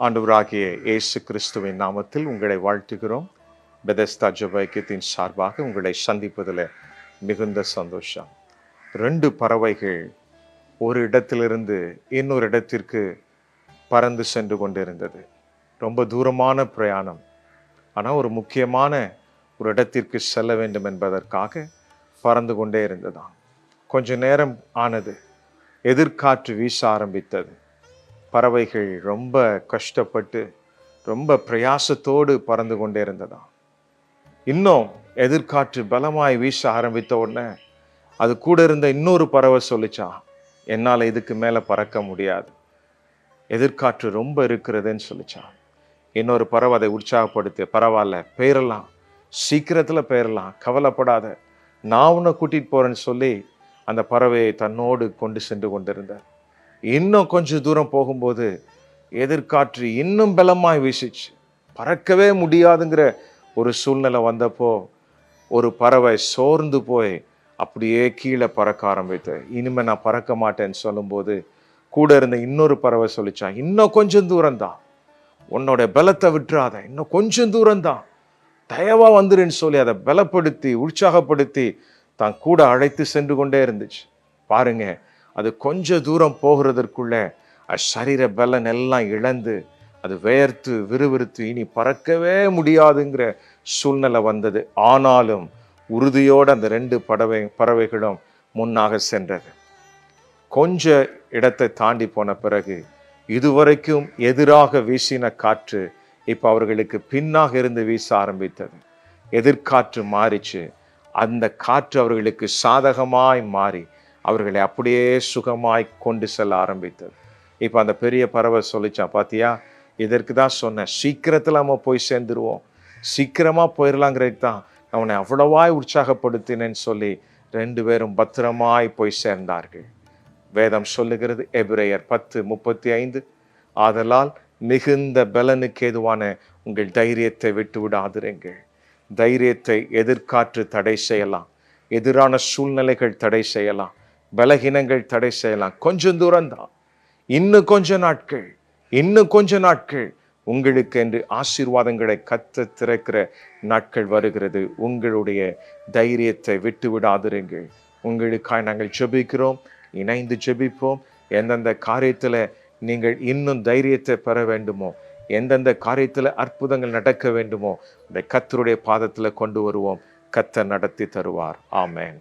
ஆண்டவராகிய இயேசு கிறிஸ்துவின் நாமத்தில் உங்களை வாழ்த்துகிறோம். பெதெஸ்தா ஜெப ஐக்கியத்தின் சார்பாக உங்களை சந்திப்பதில் மிகுந்த சந்தோஷம். 2 பறவைகள் ஒரு இடத்திலிருந்து இன்னொரு இடத்திற்கு பறந்து சென்று கொண்டிருந்தது. ரொம்ப தூரமான பிரயாணம். ஆனால் ஒரு முக்கியமான ஒரு இடத்திற்கு செல்ல வேண்டும் என்பதற்காக பறந்து கொண்டே இருந்ததாம். கொஞ்ச நேரம் ஆனது, எதிர்காற்று வீச ஆரம்பித்தது. பறவைகள் ரொம்ப கஷ்டப்பட்டு ரொம்ப பிரயாசத்தோடு பறந்து கொண்டே இருந்ததாம். இன்னும் எதிர்காற்று பலமாய் வீச ஆரம்பித்த உடனே அது கூட இருந்த இன்னொரு பறவை சொல்லிச்சான், என்னால் இதுக்கு மேலே பறக்க முடியாது, எதிர்காற்று ரொம்ப இருக்கிறதுன்னு சொல்லிச்சான். இன்னொரு பறவை அதை உற்சாகப்படுத்தி, பரவாயில்ல, பெயரலாம், சீக்கிரத்தில் பெயரலாம், கவலைப்படாத, நான் உன்னை கூட்டிகிட்டு போகிறேன்னு சொல்லி அந்த பறவையை தன்னோடு கொண்டு சென்று கொண்டிருந்தார். இன்னும் கொஞ்சம் தூரம் போகும்போது எதிர்காற்று இன்னும் பலமாய் வீசிச்சு. பறக்கவே முடியாதுங்கிற ஒரு சூழ்நிலை வந்தப்போ ஒரு பறவை சோர்ந்து போய் அப்படியே கீழே பறக்க ஆரம்பித்து, இனிமேல் நான் பறக்க மாட்டேன்னு சொல்லும்போது கூட இருந்த இன்னொரு பறவை சொல்லிச்சான், இன்னும் கொஞ்சம் தூரம்தான், உன்னோட பலத்தை விட்டுறாத, இன்னும் கொஞ்சம் தூரம்தான், தயவா வந்துருன்னு சொல்லி அதை பலப்படுத்தி உற்சாகப்படுத்தி தான் கூட அழைத்து சென்று கொண்டே இருந்துச்சு. பாருங்க, அது கொஞ்ச தூரம் போகிறதற்குள்ள சரீர பலன் எல்லாம் இழந்து அது வேர்த்து விறுவிறுத்து இனி பறக்கவே முடியாதுங்கிற சூழ்நிலை வந்தது. ஆனாலும் உறுதியோடு அந்த 2 பறவைகளும் முன்னாக சென்றது. கொஞ்ச இடத்தை தாண்டி போன பிறகு இதுவரைக்கும் எதிராக வீசின காற்று இப்போ அவர்களுக்கு பின்னாக இருந்து வீச ஆரம்பித்தது. எதிர்காற்று மாறிச்சு. அந்த காற்று அவர்களுக்கு சாதகமாய் மாறி அவர்களை அப்படியே சுகமாய் கொண்டு செல்ல ஆரம்பித்தது. இப்போ அந்த பெரிய பறவை சொல்லிச்சான், பாத்தியா, இதற்கு தான் சொன்னேன், சீக்கிரத்தில் நம்ம போய் சேர்ந்துருவோம், சீக்கிரமாக போயிடலாங்கிறதுக்கு தான் நான் உன்னை அவ்வளவாய் உற்சாகப்படுத்தினேன்னு சொல்லி 2 பேரும் பத்திரமாய் போய் சேர்ந்தார்கள். வேதம் சொல்லுகிறது, எபிரேயர் 10:35, ஆதலால் மிகுந்த பலனுக்கு ஏதுவான உங்கள் தைரியத்தை விட்டு விடாதிருங்கள். தைரியத்தை எதிர்காற்று தடை செய்யலாம், எதிரான சூழ்நிலைகள் தடை செய்யலாம், பலகீனங்கள் தடை செய்யலாம். கொஞ்சம் தூரம் தான், இன்னும் கொஞ்ச நாட்கள் உங்களுக்கு என்று ஆசீர்வாதங்களை கத்த திறக்கிற நாட்கள் வருகிறது. உங்களுடைய தைரியத்தை விட்டு விடாதிருங்கள். உங்களுக்காக நாங்கள் ஜெபிக்கிறோம், இணைந்து ஜெபிப்போம். எந்தெந்த காரியத்தில் நீங்கள் இன்னும் தைரியத்தை பெற வேண்டுமோ, எந்தெந்த காரியத்தில் அற்புதங்கள் நடக்க வேண்டுமோ, அதை கர்த்தருடைய பாதத்தில் கொண்டு வருவோம். கர்த்தர் நடத்தி தருவார். ஆமென்.